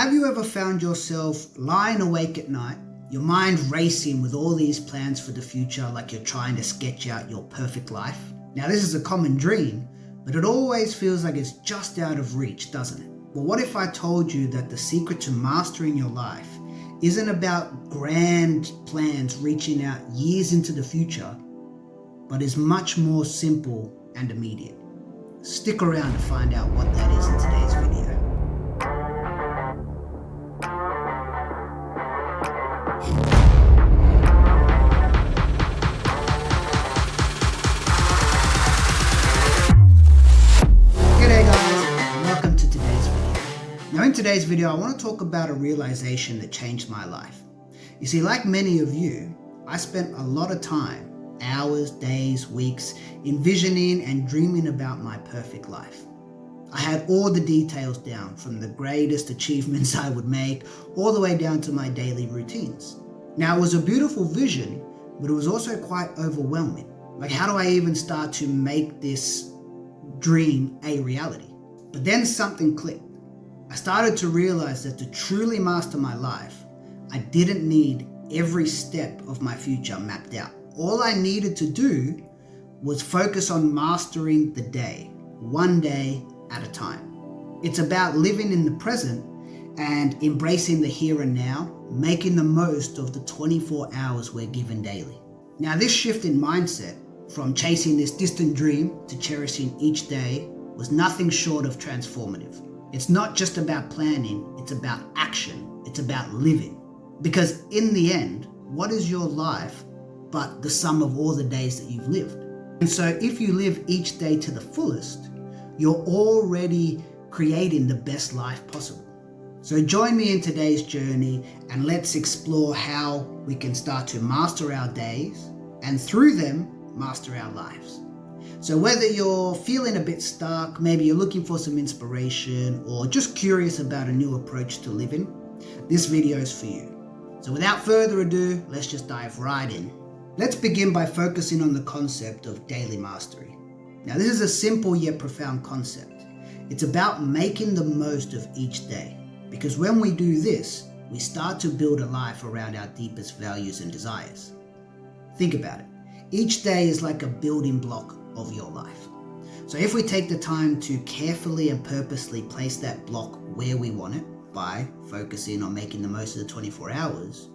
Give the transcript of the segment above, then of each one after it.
have you ever found yourself lying awake at night, your mind racing with all these plans for the future, like you're trying to sketch out your perfect life? Now, this is a common dream, but it always feels like it's just out of reach, doesn't it? Well, what if I told you that the secret to mastering your life isn't about grand plans reaching out years into the future, but is much more simple and immediate? Stick around to find out what that is in today's video. G'day guys, and welcome to today's video. Now in today's video, I want to talk about a realization that changed my life. You see, like many of you, I spent a lot of time, hours, days, weeks, envisioning and dreaming about my perfect life. I had all the details down, from the greatest achievements I would make, all the way down to my daily routines. Now, it was a beautiful vision, but it was also quite overwhelming. Like, how do I even start to make this dream a reality? But then something clicked. I started to realize that to truly master my life, I didn't need every step of my future mapped out. All I needed to do was focus on mastering the day, one day at a time. It's about living in the present and embracing the here and now, making the most of the 24 hours we're given daily. Now, this shift in mindset, from chasing this distant dream to cherishing each day, was nothing short of transformative. It's not just about planning, it's about action, it's about living. Because in the end, what is your life but the sum of all the days that you've lived? And so if you live each day to the fullest, you're already creating the best life possible. So join me in today's journey and let's explore how we can start to master our days and through them, master our lives. So whether you're feeling a bit stuck, maybe you're looking for some inspiration, or just curious about a new approach to living, this video is for you. So without further ado, let's just dive right in. Let's begin by focusing on the concept of daily mastery. Now, this is a simple yet profound concept. It's about making the most of each day, because when we do this, we start to build a life around our deepest values and desires. Think about it. Each day is like a building block of your life. So if we take the time to carefully and purposely place that block where we want it, by focusing on making the most of the 24 hours,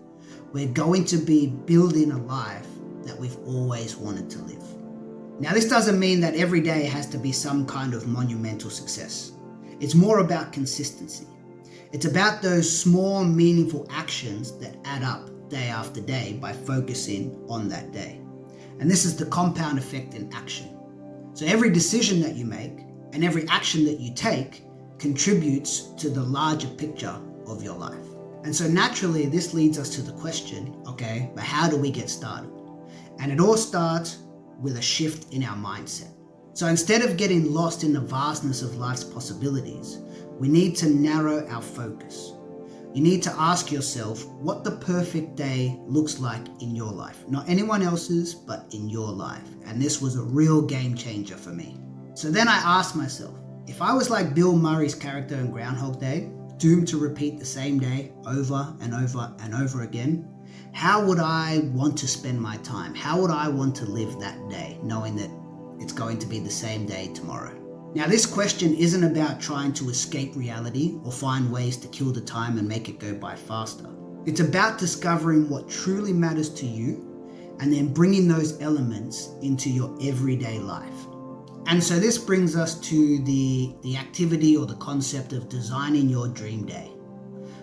we're going to be building a life that we've always wanted to live. Now, this doesn't mean that every day has to be some kind of monumental success. It's more about consistency. It's about those small, meaningful actions that add up day after day by focusing on that day. And this is the compound effect in action. So every decision that you make and every action that you take contributes to the larger picture of your life. And so naturally, this leads us to the question, okay, but how do we get started? And it all starts with a shift in our mindset. So instead of getting lost in the vastness of life's possibilities, we need to narrow our focus. You need to ask yourself what the perfect day looks like in your life. Not anyone else's, but in your life. And this was a real game changer for me. So then I asked myself, if I was like Bill Murray's character in Groundhog Day, doomed to repeat the same day over and over and over again, how would I want to spend my time? How would I want to live that day, knowing that it's going to be the same day tomorrow? Now, this question isn't about trying to escape reality or find ways to kill the time and make it go by faster. It's about discovering what truly matters to you and then bringing those elements into your everyday life. And so this brings us to the activity or the concept of designing your dream day.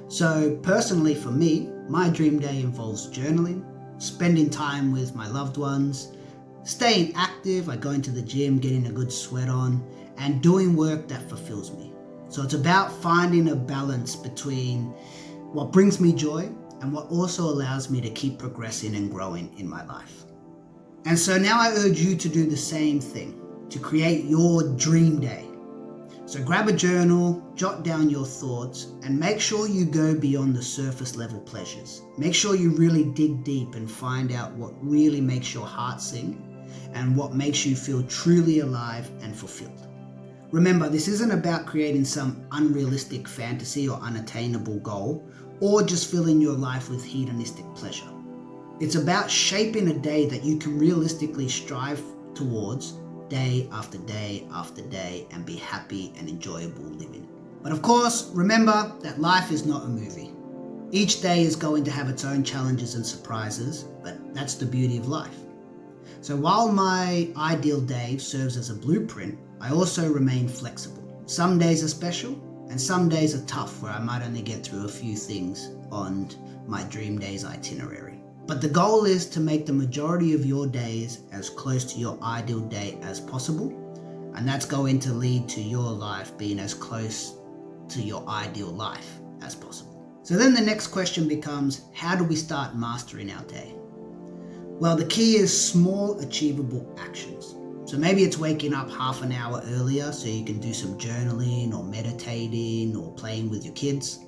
So personally for me, my dream day involves journaling, spending time with my loved ones, staying active, like going to the gym, getting a good sweat on, and doing work that fulfills me. So it's about finding a balance between what brings me joy and what also allows me to keep progressing and growing in my life. And so now I urge you to do the same thing, to create your dream day. So grab a journal, jot down your thoughts, and make sure you go beyond the surface level pleasures. Make sure you really dig deep and find out what really makes your heart sing and what makes you feel truly alive and fulfilled. Remember, this isn't about creating some unrealistic fantasy or unattainable goal, or just filling your life with hedonistic pleasure. It's about shaping a day that you can realistically strive towards day after day after day and be happy and enjoyable living. But of course, remember that life is not a movie. Each day is going to have its own challenges and surprises, but that's the beauty of life. So while my ideal day serves as a blueprint, I also remain flexible. Some days are special and some days are tough, where I might only get through a few things on my dream days itinerary. But the goal is to make the majority of your days as close to your ideal day as possible, and that's going to lead to your life being as close to your ideal life as possible. So then the next question becomes, how do we start mastering our day? Well, the key is small, achievable actions. So maybe it's waking up half an hour earlier so you can do some journaling or meditating or playing with your kids.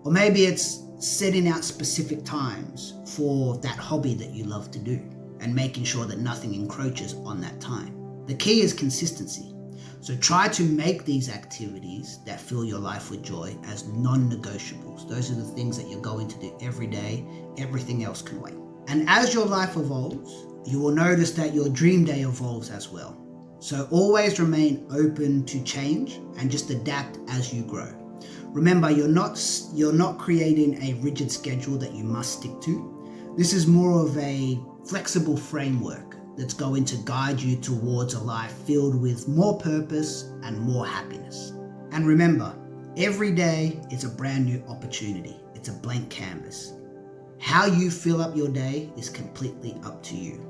Or maybe it's setting out specific times for that hobby that you love to do and making sure that nothing encroaches on that time. The key is consistency. So try to make these activities that fill your life with joy as non-negotiables. Those are the things that you're going to do every day. Everything else can wait. And as your life evolves, you will notice that your dream day evolves as well. So always remain open to change and just adapt as you grow. Remember, you're not creating a rigid schedule that you must stick to. This is more of a flexible framework that's going to guide you towards a life filled with more purpose and more happiness. And remember, every day is a brand new opportunity. It's a blank canvas. How you fill up your day is completely up to you.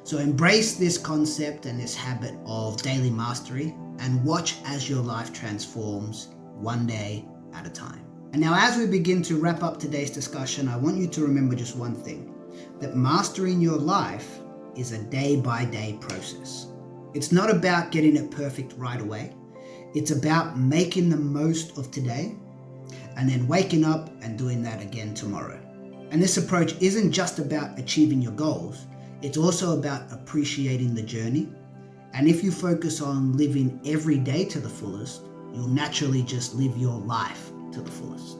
So embrace this concept and this habit of daily mastery and watch as your life transforms one day at a time. And now, as we begin to wrap up today's discussion, I want you to remember just one thing, that mastering your life is a day-by-day process. It's not about getting it perfect right away. It's about making the most of today and then waking up and doing that again tomorrow. And this approach isn't just about achieving your goals, it's also about appreciating the journey. And if you focus on living every day to the fullest, you'll naturally just live your life to the fullest.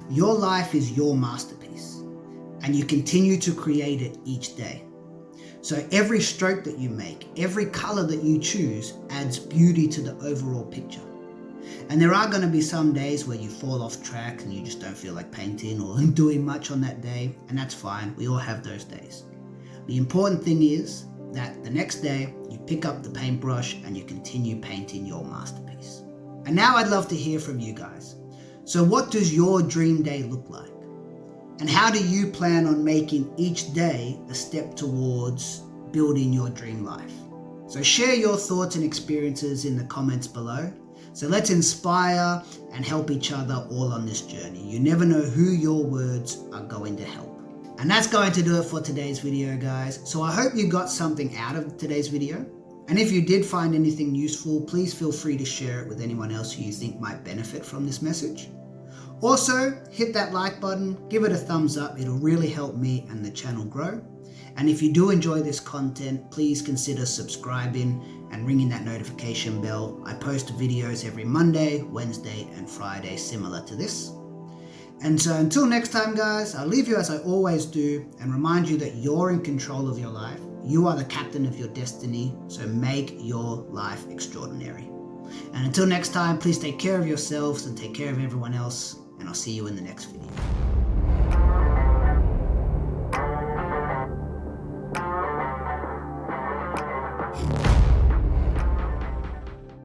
Your life is your masterpiece, and you continue to create it each day. So every stroke that you make, every color that you choose adds beauty to the overall picture. And there are going to be some days where you fall off track and you just don't feel like painting or doing much on that day, and that's fine. We all have those days. The important thing is that the next day you pick up the paintbrush and you continue painting your masterpiece. And now I'd love to hear from you guys. So what does your dream day look like? And how do you plan on making each day a step towards building your dream life? So share your thoughts and experiences in the comments below. So let's inspire and help each other all on this journey. You never know who your words are going to help. And that's going to do it for today's video, guys. So I hope you got something out of today's video. And if you did find anything useful, please feel free to share it with anyone else who you think might benefit from this message. Also, hit that like button, give it a thumbs up. It'll really help me and the channel grow. And if you do enjoy this content, please consider subscribing and ringing that notification bell. I post videos every Monday, Wednesday, and Friday similar to this. And so until next time, guys, I'll leave you as I always do and remind you that you're in control of your life. You are the captain of your destiny, so make your life extraordinary. And until next time, please take care of yourselves and take care of everyone else, and I'll see you in the next video.